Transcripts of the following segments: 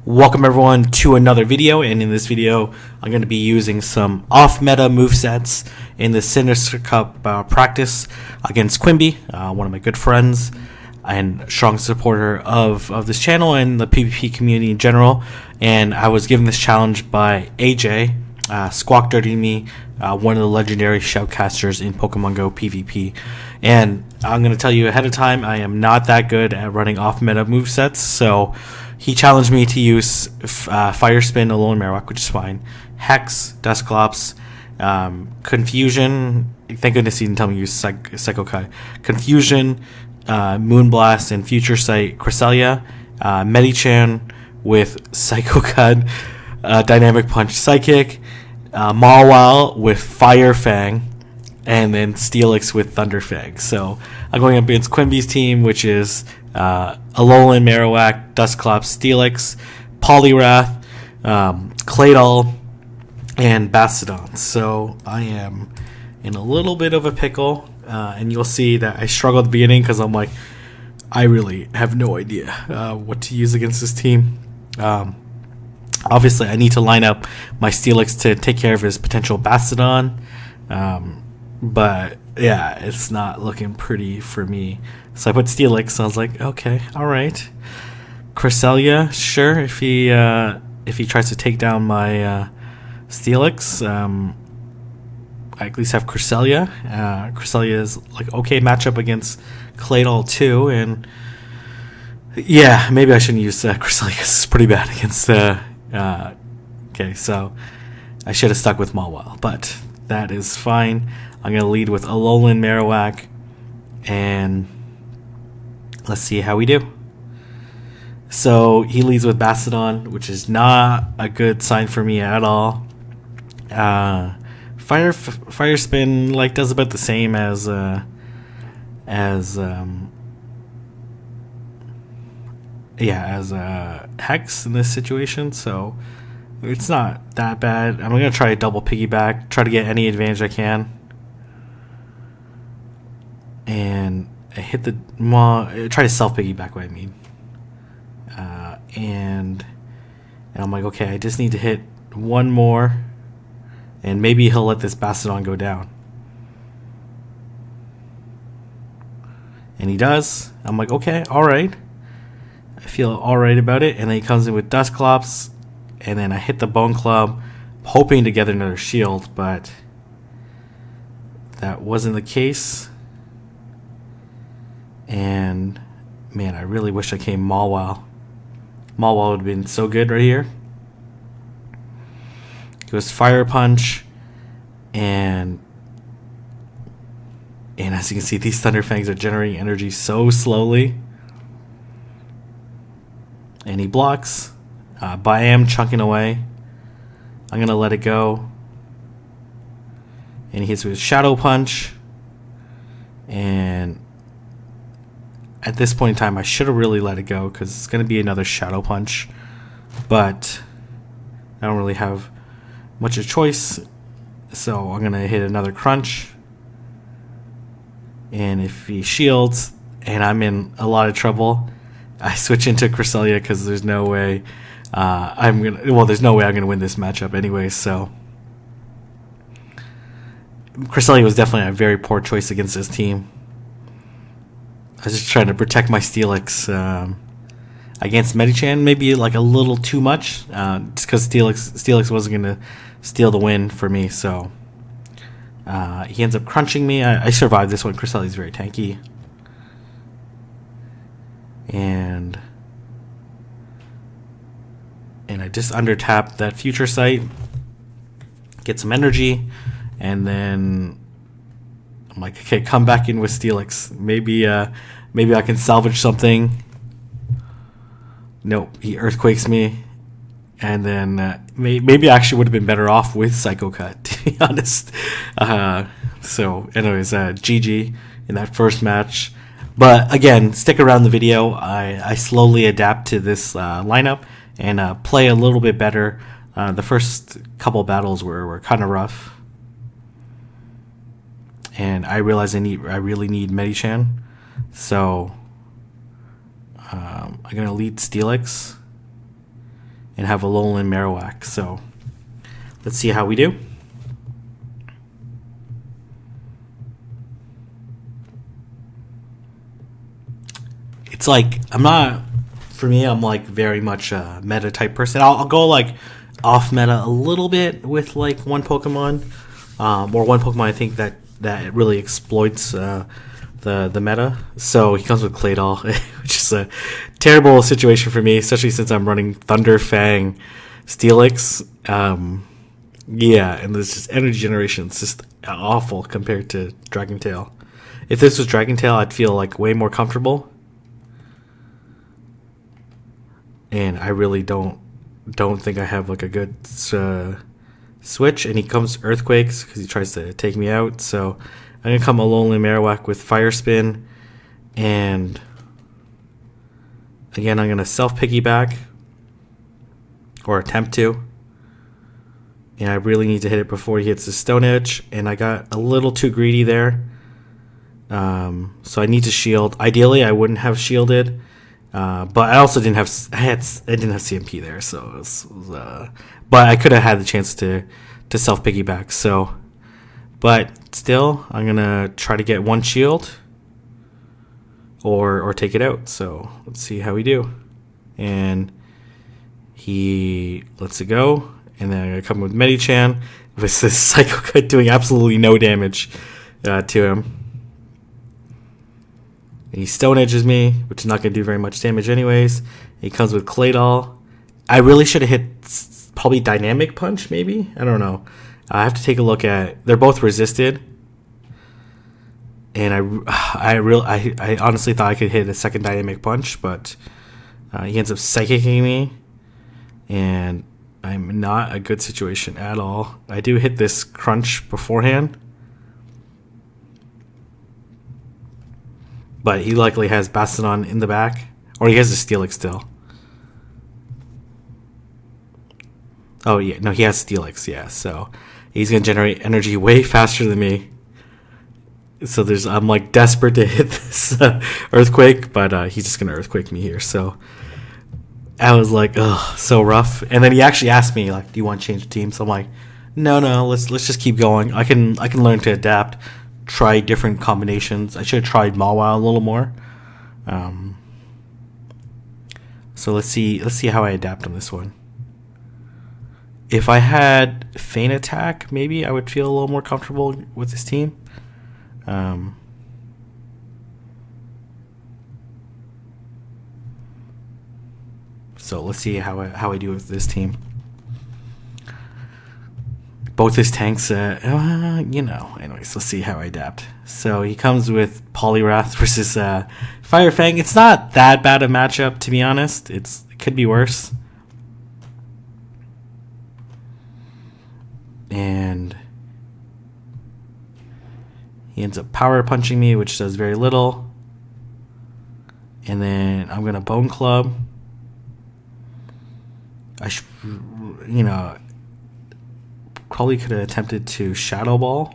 Welcome everyone to another video, and in this video I'm going to be using some off-meta movesets in the Sinister Cup practice against Quimby, one of my good friends and strong supporter of this channel and the PvP community in general. And I was given this challenge by AJ, Squawk Dirty Me, one of the legendary shoutcasters in Pokemon Go PvP. And I'm going to tell you ahead of time, I am not that good at running off-meta movesets, so he challenged me to use Fire Spin, Alolan Marowak, which is fine, Hex, Dusclops, Confusion. Thank goodness he didn't tell me to use Psycho Cut. Confusion, Moonblast, and Future Sight, Cresselia, Medicham with Psycho Cut, Dynamic Punch, Psychic, Mawile with Fire Fang, and then Steelix with Thunder Fang. So I'm going up against Quimby's team, which is Alolan Marowak, Dusclops, Steelix, Poliwrath, Claydol, and Bastiodon. So I am in a little bit of a pickle, and you'll see that I struggled at the beginning because I'm like, I really have no idea what to use against this team. Obviously, I need to line up my Steelix to take care of his potential Bastiodon, but yeah, it's not looking pretty for me. So I put Steelix. I was like, okay, all right. Cresselia, sure. If he tries to take down my Steelix, I at least have Cresselia. Cresselia is like okay matchup against Claydol too, and yeah, maybe I shouldn't use Cresselia because it's pretty bad against. Okay, so I should have stuck with Mawile, but that is fine. I'm gonna lead with Alolan Marowak, and let's see how we do. So he leads with Bastiodon, which is not a good sign for me at all. Fire Spin like does about the same as Hex in this situation, so it's not that bad. I'm gonna try a double piggyback, try to get any advantage I can. And I hit the try to self piggyback what I mean. And I'm like, okay, I just need to hit one more, and maybe he'll let this Bastiodon go down. And he does. I'm like, okay, all right. I feel all right about it. And then he comes in with Dusclops, and then I hit the Bone Club, hoping to get another shield, but that wasn't the case. And man, I really wish I came Mawile. Mawile would have been so good right here. It was Fire Punch, and as you can see, these Thunder Fangs are generating energy so slowly. And he blocks. But I am chunking away. I'm gonna let it go. And he hits with Shadow Punch. And at this point in time, I should have really let it go because it's going to be another Shadow Punch. But I don't really have much of a choice. So I'm going to hit another Crunch. And if he shields and I'm in a lot of trouble, I switch into Cresselia because there's no way there's no way I'm going to win this matchup anyway. So Cresselia was definitely a very poor choice against this team. I was just trying to protect my Steelix against Medicham, maybe like a little too much, just because Steelix wasn't going to steal the win for me. So he ends up crunching me. I survived this one. Cresselia's very tanky. And I just under-tapped that Future Sight, get some energy, and then I'm like, okay, come back in with Steelix. Maybe I can salvage something. Nope, he Earthquakes me. And then maybe I actually would have been better off with Psycho Cut, to be honest. So anyways, GG in that first match. But again, stick around the video. I slowly adapt to this lineup and play a little bit better. The first couple battles were kind of rough. And I realize I really need Medicham, so I'm gonna lead Steelix, and have a Alolan Marowak. So let's see how we do. It's like, I'm like very much a meta type person. I'll go like off meta a little bit with like one Pokemon, or one Pokemon I think that really exploits the meta. So he comes with Claydol, which is a terrible situation for me, especially since I'm running Thunder Fang Steelix. Yeah, and this just energy generation. It's just awful compared to Dragon Tail. If this was Dragon Tail, I'd feel like way more comfortable. And I really don't think I have like a good switch. And he comes Earthquakes because he tries to take me out. So I'm gonna come Alolan Marowak with Fire Spin, and again I'm gonna self piggyback or attempt to. And I really need to hit it before he hits the Stone Edge, and I got a little too greedy there. So I need to shield. Ideally, I wouldn't have shielded. But I also didn't have CMP there, so but I could have had the chance to self piggyback. So, but still, I'm gonna try to get one shield or take it out. So let's see how we do. And he lets it go, and then I'm gonna come with Medichan with this Psycho Cut doing absolutely no damage to him. He Stone Edges me, which is not going to do very much damage anyways. He comes with Claydol. I really should have hit probably Dynamic Punch, maybe? I don't know. I have to take a look at... They're both resisted. And I honestly thought I could hit a second Dynamic Punch, but he ends up Psychicking me. And I'm not a good situation at all. I do hit this Crunch beforehand. But he likely has Bastiodon in the back. Or he has a Steelix still. Oh, yeah. No, he has Steelix, yeah. So he's going to generate energy way faster than me. So I'm like desperate to hit this Earthquake. But he's just going to Earthquake me here. So I was like, ugh, so rough. And then he actually asked me, like, do you want to change the team? So I'm like, no, let's just keep going. I can learn to adapt. Try different combinations. I should have tried Mawile a little more. So let's see how I adapt on this one. If I had Feint Attack, maybe I would feel a little more comfortable with this team. So let's see how I do with this team. Both his tanks, anyways, let's see how I adapt. So he comes with Poliwrath versus Fire Fang. It's not that bad a matchup, to be honest. It could be worse. And he ends up Power Punching me, which does very little. And then I'm going to Bone Club. Probably could have attempted to Shadow Ball.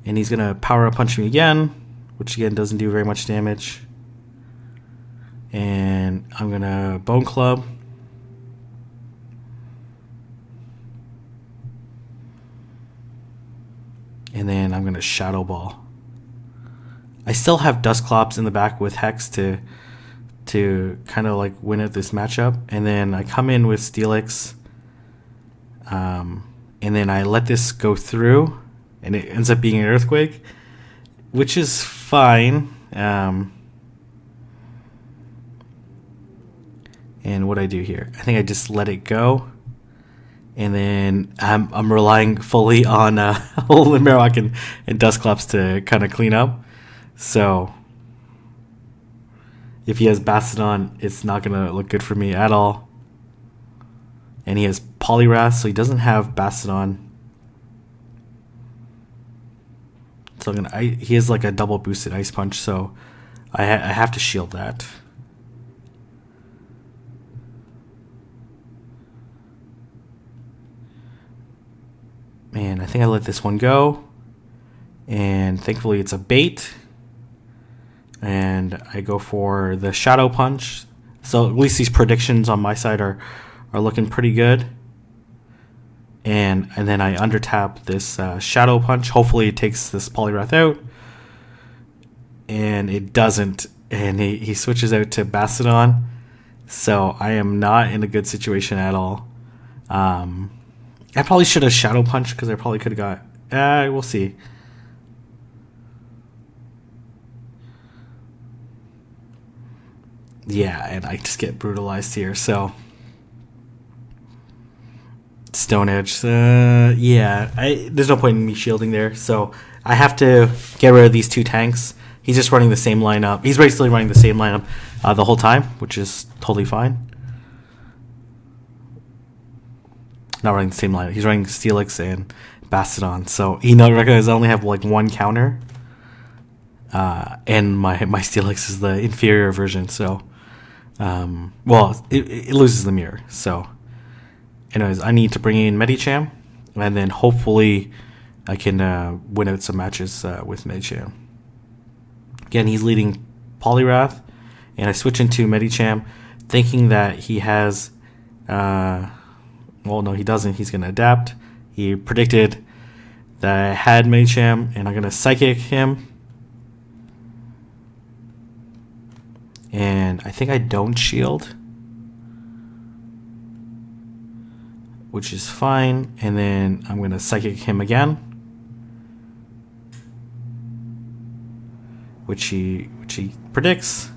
And he's going to Power Punch me again, which again doesn't do very much damage. And I'm going to Bone Club. And then I'm going to Shadow Ball. I still have Dusclops in the back with Hex to kind of like win at this matchup. And then I come in with Steelix. And then I let this go through, and it ends up being an Earthquake, which is fine. And what I do here, I think I just let it go, and then I'm relying fully on Alolan Marowak and Dusclops to kind of clean up. So if he has Bastiodon, it's not gonna look good for me at all. And he has Poliwrath, so he doesn't have Bastiodon. So he has like a double boosted Ice Punch, so I have to shield that. And I think I let this one go. And thankfully it's a bait. And I go for the Shadow Punch. So at least these predictions on my side are looking pretty good. And then I undertap this Shadow Punch. Hopefully it takes this Poliwrath out. And it doesn't. And he switches out to Bastiodon. So I am not in a good situation at all. I probably should have Shadow Punch because I probably could have got... we'll see. Yeah, and I just get brutalized here, so... Stone Edge. Yeah, there's no point in me shielding there, so I have to get rid of these two tanks. He's just running the same lineup. He's basically running the same lineup the whole time, which is totally fine. Not running the same lineup. He's running Steelix and Bastiodon, so he recognizes I only have like one counter. And my Steelix is the inferior version, so... well, it loses the mirror, so... Anyways, I need to bring in Medicham, and then hopefully I can win out some matches with Medicham. Again, he's leading Poliwrath, and I switch into Medicham, thinking that he has... well, no, he doesn't. He's going to adapt. He predicted that I had Medicham, and I'm going to Psychic him. And I think I don't shield, which is fine. And then I'm going to Psychic him again, which he predicts.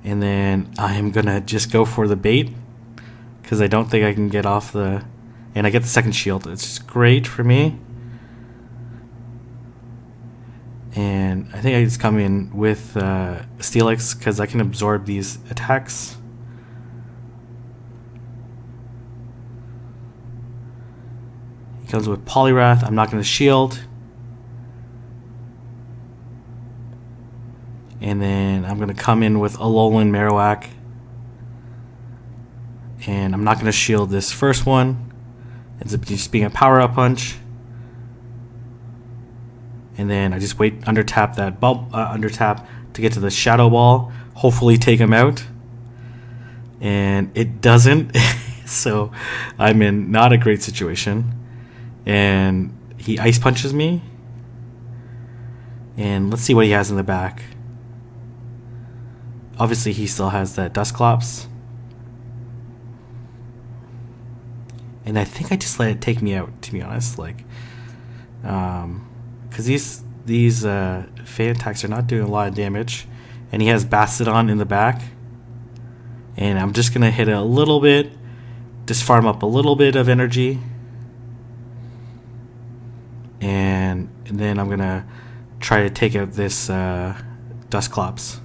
And then I am going to just go for the bait because I don't think I can get off the... And I get the second shield. It's just great for me. And I think I just come in with Steelix because I can absorb these attacks. He comes with Poliwrath. I'm not going to shield. And then I'm going to come in with Alolan Marowak. And I'm not going to shield this first one. Ends up just being a power-up punch. And then I just wait, undertap that undertap to get to the Shadow Ball. Hopefully take him out. And it doesn't. So I'm in not a great situation. And he Ice Punches me. And let's see what he has in the back. Obviously he still has that Dusclops. And I think I just let it take me out, to be honest. Like, because these Fey attacks are not doing a lot of damage. And he has Bastiodon in the back. And I'm just going to hit it a little bit. Just farm up a little bit of energy. And then I'm going to try to take out this Dusclops.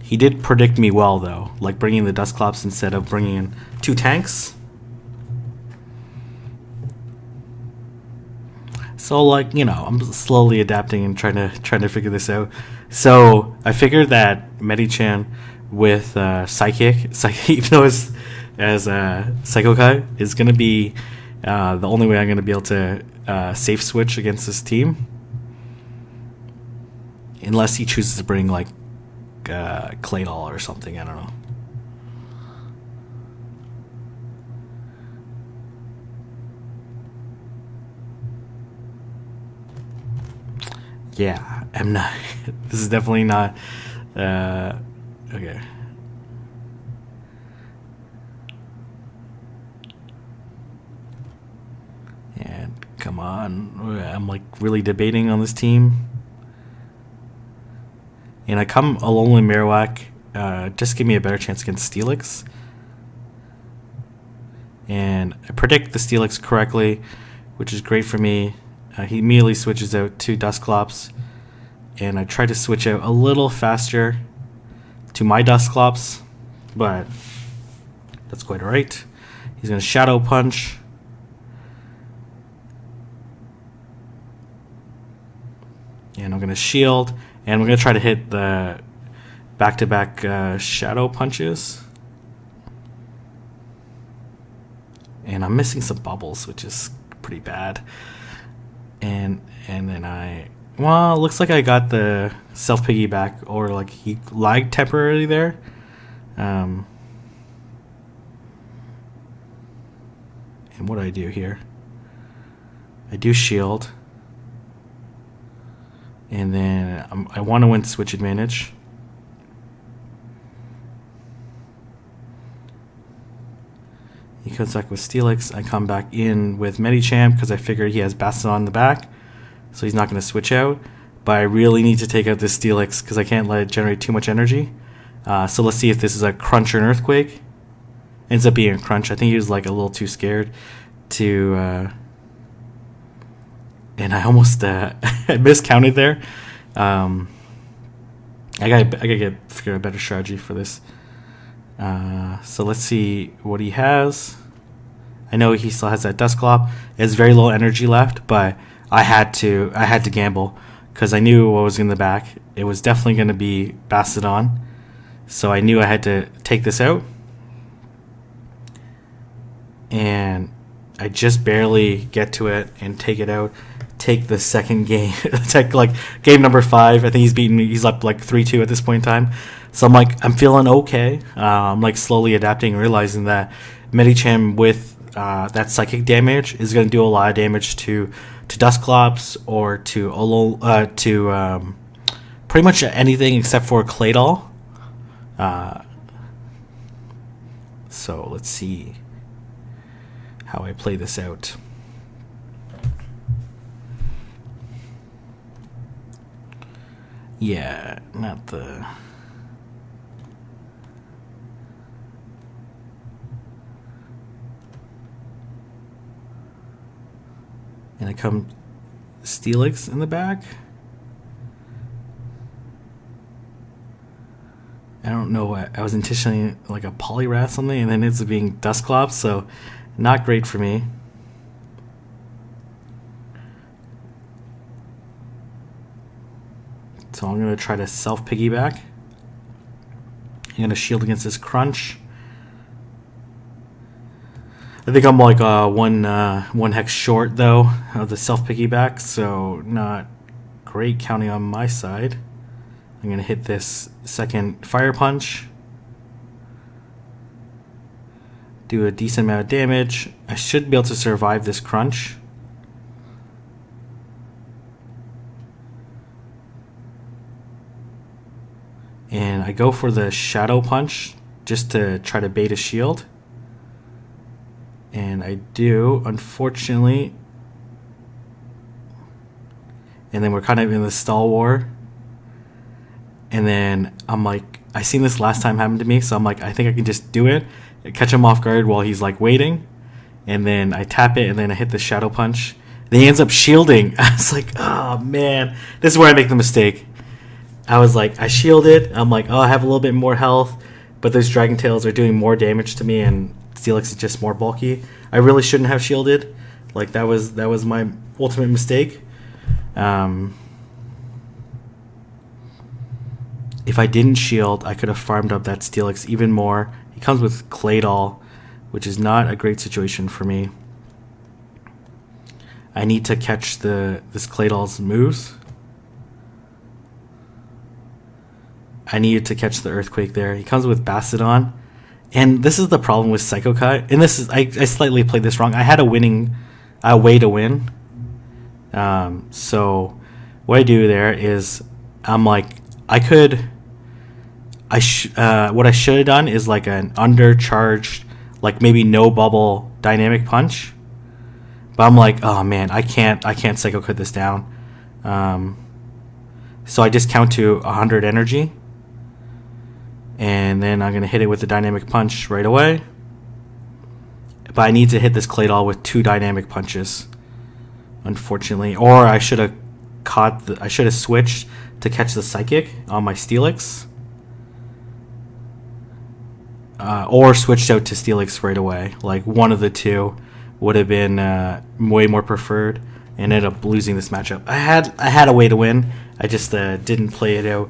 He did predict me well, though, like bringing the Dusclops instead of bringing in two tanks. So, like, you know, I'm slowly adapting and trying to figure this out. So I figured that Medicham with Psychic, even though it's as Psycho-Cut, is going to be the only way I'm going to be able to safe switch against this team, unless he chooses to bring like Claydol or something. I don't know. Yeah, I'm not. This is definitely not. Okay. And come on, I'm like really debating on this team. And I come Alolan Marowak, just give me a better chance against Steelix. And I predict the Steelix correctly, which is great for me. He immediately switches out to Dusclops. And I try to switch out a little faster to my Dusclops, but that's quite alright. He's going to Shadow Punch. And I'm going to shield. And we're going to try to hit the back-to-back Shadow Punches. And I'm missing some bubbles, which is pretty bad. And then well, it looks like I got the self piggyback, or like he lagged temporarily there. And what do I do here? I do shield. And then I want to win switch advantage. He comes back with Steelix. I come back in with Medicham because I figured he has Bastion on the back, so he's not going to switch out. But I really need to take out this Steelix because I can't let it generate too much energy. So let's see if this is a Crunch or an Earthquake. Ends up being a Crunch. I think he was like a little too scared to... and I almost miscounted there. I gotta figure out a better strategy for this. So let's see what he has. I know he still has that Dusclops. He has very low energy left, but I had to gamble because I knew what was in the back. It was definitely going to be Bastiodon, so I knew I had to take this out. And I just barely get to it and take it out. Take the second game, take like game number 5. I think he's beaten me. He's up like 3-2 at this point in time. So I'm like, I'm feeling okay. I'm like slowly adapting, realizing that Medicham with that psychic damage is going to do a lot of damage to Dusclops or to pretty much anything except for Claydol. So let's see how I play this out. Yeah, not the... And I come Steelix in the back. I don't know what I was intentionally like a Poliwrath something, and then it's being Dusclops, so not great for me. So I'm gonna try to self piggyback. I'm gonna shield against this Crunch. I think I'm like one hex short though of the self piggyback, so not great counting on my side. I'm gonna hit this second Fire Punch. Do a decent amount of damage. I should be able to survive this Crunch. And I go for the Shadow Punch just to try to bait a shield. And I do, unfortunately. And then we're kind of in the stall war. And then I'm like, I seen this last time happen to me, so I'm like, I think I can just do it. Catch him off guard while he's like waiting. And then I tap it, and then I hit the Shadow Punch. Then he ends up shielding. I was like, oh man, this is where I make the mistake. I was like, I shielded. I'm like, oh, I have a little bit more health, but those Dragon Tails are doing more damage to me, and Steelix is just more bulky. I really shouldn't have shielded. Like that was my ultimate mistake. If I didn't shield, I could have farmed up that Steelix even more. He comes with Claydol, which is not a great situation for me. I need to catch this Claydol's moves. I needed to catch the Earthquake there. He comes with Bastiodon. And this is the problem with Psycho Cut. And this is I slightly played this wrong. I had a way to win. So what I do there is I'm like what I should have done is like an undercharged, like maybe no bubble dynamic punch. But I'm like, oh man, I can't Psycho Cut this down. So I just count to 100 energy. And then I'm going to hit it with the Dynamic Punch right away. But I need to hit this Claydol with 2 Dynamic Punches, unfortunately. Or I should have switched to catch the Psychic on my Steelix. Or switched out to Steelix right away. Like one of the two would have been way more preferred. and ended up losing this matchup. I had a way to win. I just didn't play it out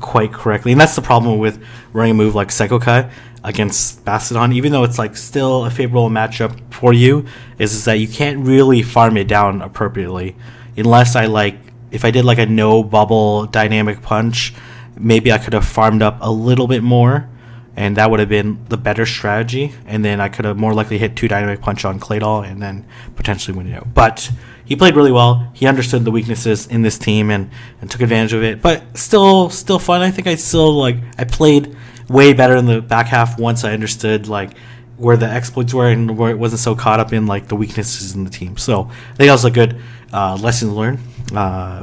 quite correctly, and that's the problem with running a move like Psycho Kai against Bastiodon. Even though it's like still a favorable matchup for you, is that you can't really farm it down appropriately unless if I did like a no bubble dynamic punch, maybe I could have farmed up a little bit more, and that would have been the better strategy. And then I could have more likely hit 2 dynamic punch on Claydol and then potentially win it out. But he played really well. He understood the weaknesses in this team and took advantage of it. But still fun. I think I played way better in the back half once I understood where the exploits were and where it wasn't so caught up in the weaknesses in the team. So I think that was a good lesson to learn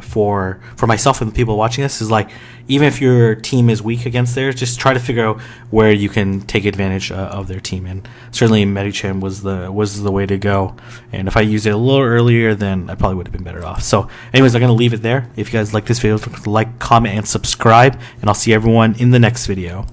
for myself and the people watching this. Is even if your team is weak against theirs, just try to figure out where you can take advantage of their team. And certainly Medicham was the way to go. And if I used it a little earlier, then I probably would have been better off. So anyways, I'm going to leave it there. If you guys like this video, don't forget to like, comment, and subscribe. And I'll see everyone in the next video.